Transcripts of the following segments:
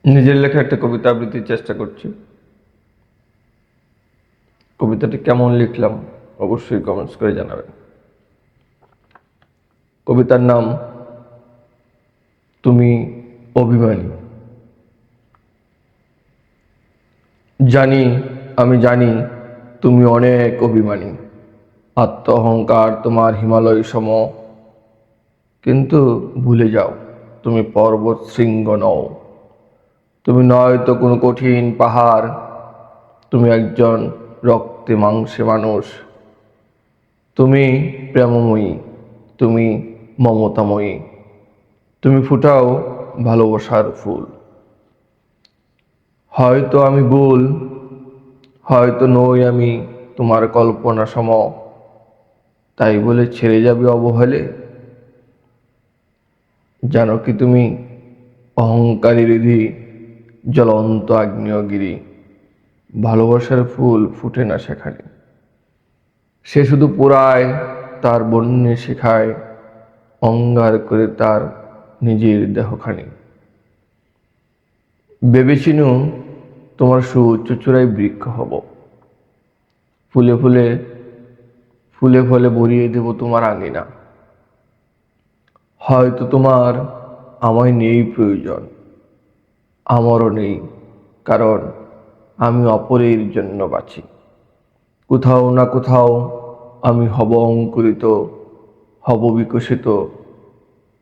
নিজের লেখা একটা কবিতা আবৃত্তির চেষ্টা করছি। কবিতাটি কেমন লিখলাম অবশ্যই কমেন্টস করে জানাবেন। কবিতার নাম তুমি অভিমানী। জানি, আমি জানি তুমি অনেক অভিমানী। আত্ম অহংকার তোমার হিমালয় সম, কিন্তু ভুলে যাও তুমি পর্বত শৃঙ্গ নও। তুমি নয়তো কোনো কঠিন পাহাড়, তুমি একজন রক্তে মাংসে মানুষ। তুমি প্রেমময়ী, তুমি মমতাময়ী, তুমি ফুটাও ভালোবাসার ফুল। হয়তো আমি ভুল, হয়তো নই আমি তোমার কল্পনা সম, তাই বলে ছেড়ে যাবে অবহেলে? জানো কি তুমি অহংকারী রিধি, জ্বলন্ত আগ্নেয়গিরি, ভালোবাসার ফুল ফুটে না সেখানে। সে শুধু পোড়ায়, তার বন্যে শেখায়, অঙ্গার করে তার নিজের দেহখানি। ভেবেছিনু তোমার সুউচ্চ চূড়ায় বৃক্ষ হব, ফুলে ফুলে ফুলে ফলে ভরিয়ে দেব তোমার আঙিনা। হয়তো তোমার আমায় নেই প্রয়োজন, আমারও নেই, কারণ আমি অপরের জন্য বাঁচি। কোথাও না কোথাও আমি হব অঙ্কুরিত, হব বিকশিত,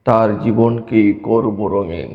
তার জীবনকেই করব রঙিন।